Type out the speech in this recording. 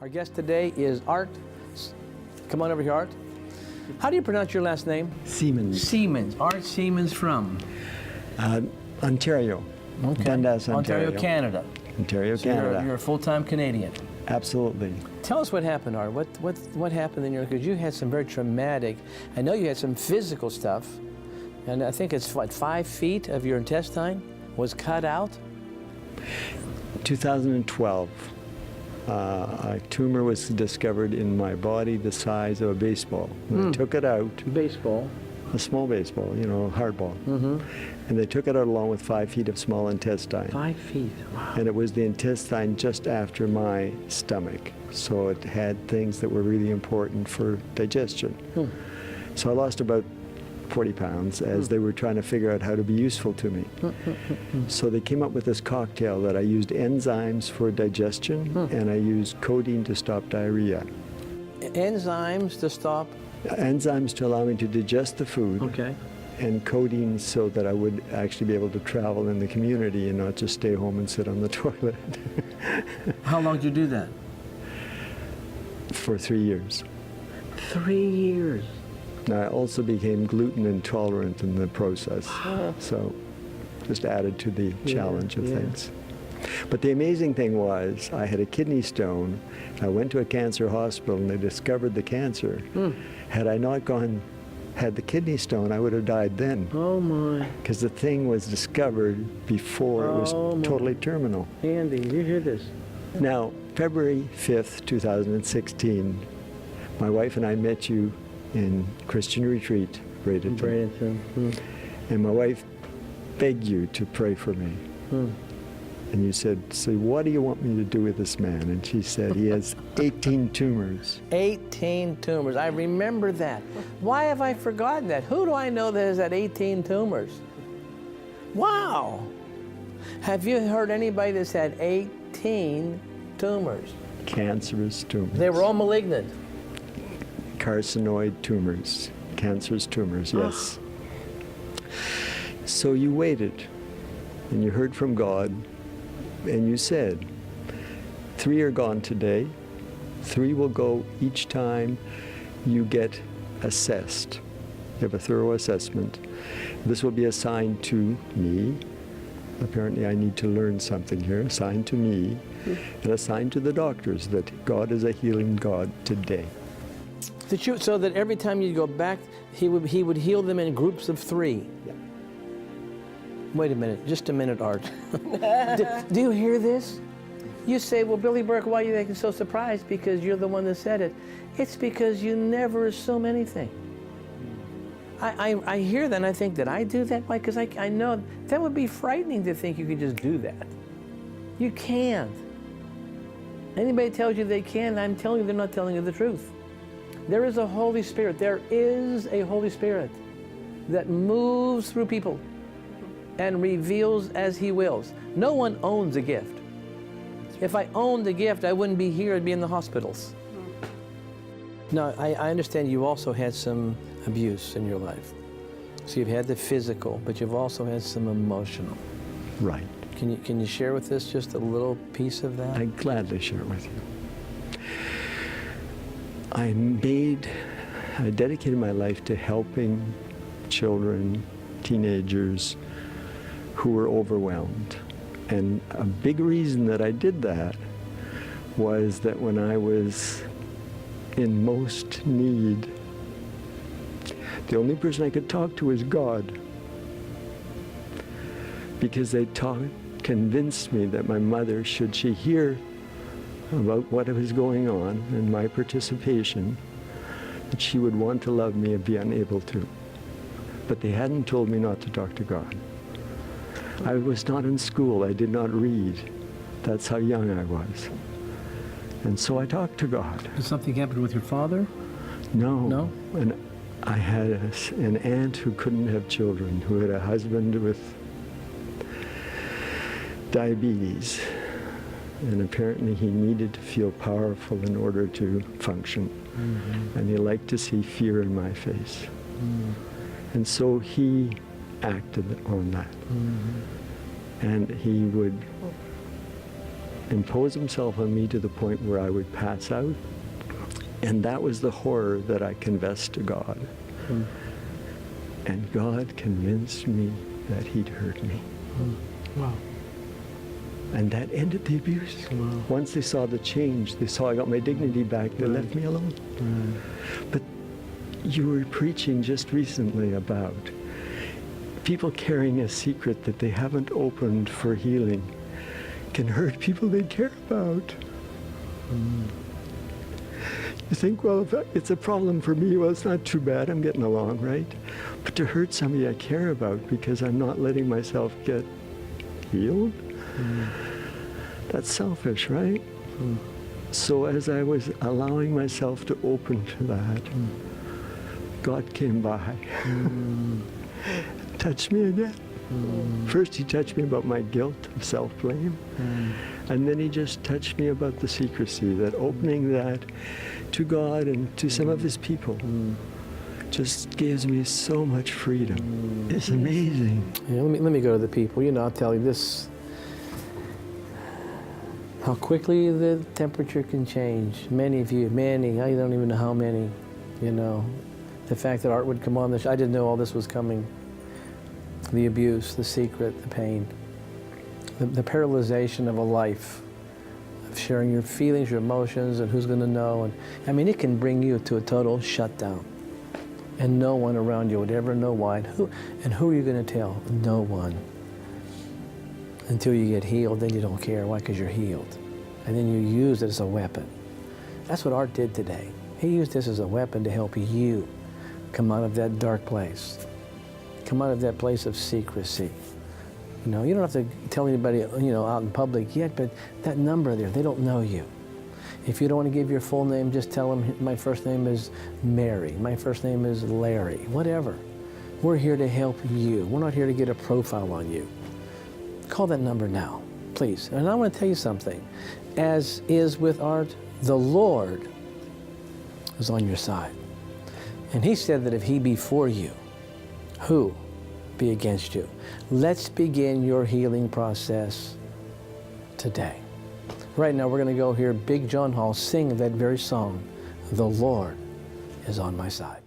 Our guest today is Art. Come on over here, Art. How do you pronounce your last name? Siemens. Siemens. Art Siemens from? Ontario. Okay. Dundas, Ontario. Canada. Ontario, So Canada. You're a full-time Canadian. Absolutely. Tell us what happened, Art. What happened in your, because you had some very traumatic, I know you had some physical stuff, and I think it's what, 5 feet of your intestine was cut out? 2012, a tumor was discovered in my body the size of a baseball. When I took it out, Baseball. a small baseball, you know, hardball, and they took it out along with 5 feet of small intestine. 5 feet, wow. And it was the intestine just after my stomach. So it had things that were really important for digestion. So I lost about 40 pounds as they were trying to figure out how to be useful to me. So they came up with this cocktail that I used enzymes for digestion and I used codeine to stop diarrhea. Enzymes to stop? Enzymes to allow me to digest the food. Okay. And codeine so that I would actually be able to travel in the community and not just stay home and sit on the toilet. How long did you do that? For 3 years. 3 years. And I also became gluten intolerant in the process. So just added to the challenge of things. But the amazing thing was I had a kidney stone. I went to a cancer hospital and they discovered the cancer. Had I not had the kidney stone, I would have died then. Oh my. Because the thing was discovered before it was totally terminal. Andy, did you hear this? Now, February 5th, 2016, my wife and I met you in Christian Retreat, Bradenton. And my wife begged you to pray for me. And you said, so what do you want me to do with this man? And she said, he has 18 tumors. 18 tumors. I remember that. Why have I forgotten that? Who do I know that has had 18 tumors? Wow. Have you heard anybody that's had 18 tumors? Cancerous tumors. They were all malignant. Carcinoid tumors. Cancerous tumors, yes. So you waited, and you heard from God, and you said, 3 are gone today. 3 will go each time you get assessed. You have a thorough assessment. This will be assigned to me. Apparently I need to learn something here. Assigned to me and assigned to the doctors that God is a healing God today. So that every time you go back, he would heal them in groups of 3. Yeah. Wait a minute, just a minute, Art. Do you hear this? You say, well, Billy Burke, why are you acting so surprised? Because you're the one that said it. It's because you never assume anything. I hear that and I think, did I do that? Why? Because I know that would be frightening to think you could just do that. You can't. Anybody tells you they can, I'm telling you they're not telling you the truth. There is a Holy Spirit. There is a Holy Spirit that moves through people and reveals as He wills. No one owns a gift. If I owned the gift, I wouldn't be here, I'd be in the hospitals. Now, I understand you also had some abuse in your life. So you've had the physical, but you've also had some emotional. Right. Can you share with us just a little piece of that? I'd gladly share it with you. I dedicated my life to helping children, teenagers who were overwhelmed. And a big reason that I did that was that when I was in most need, the only person I could talk to was God. Because they convinced me that my mother, should she hear about what was going on and my participation, that she would want to love me and be unable to. But they hadn't told me not to talk to God. I was not in school. I did not read. That's how young I was. And so I talked to God. Did something happen with your father? No. No? And I had an aunt who couldn't have children, who had a husband with diabetes. And apparently he needed to feel powerful in order to function. And he liked to see fear in my face. And so he acted on that. And he would impose himself on me to the point where I would pass out. And that was the horror that I confessed to God. Mm. And God convinced me that he'd hurt me. Mm. Wow. And that ended the abuse. Wow. Once they saw the change, they saw I got my dignity back, they left me alone. But you were preaching just recently about people carrying a secret that they haven't opened for healing can hurt people they care about. Mm. You think, well, if it's a problem for me, well, it's not too bad, I'm getting along, right? But to hurt somebody I care about because I'm not letting myself get healed, that's selfish, right? So as I was allowing myself to open to that, God came by, touched me again. First he touched me about my guilt of self-blame, and then he just touched me about the secrecy, that opening that to God and to some of his people just gives me so much freedom. It's amazing. Yeah, let me go to the people. You know, I'll tell you this, how quickly the temperature can change. Many of you, I don't even know how many, you know. The fact that Art would come on the show, I didn't know all this was coming. The abuse, the secret, the pain, the paralyzation of a life, of sharing your feelings, your emotions, and who's going to know. And I mean, it can bring you to a total shutdown. And no one around you would ever know why. And who are you going to tell? No one. Until you get healed, then you don't care. Why? Because you're healed. And then you use it as a weapon. That's what Art did today. He used this as a weapon to help you come out of that dark place. Come out of that place of secrecy. You know, you don't have to tell anybody, you know, out in public yet, but that number there, they don't know you. If you don't want to give your full name, just tell them, my first name is Mary, my first name is Larry, whatever. We're here to help you. We're not here to get a profile on you. Call that number now, please. And I want to tell you something. As is with Art, the Lord is on your side. And he said that if he be for you, who be against you? Let's begin your healing process today. Right now, we're going to go hear Big John Hall sing that very song, The Lord is on my side.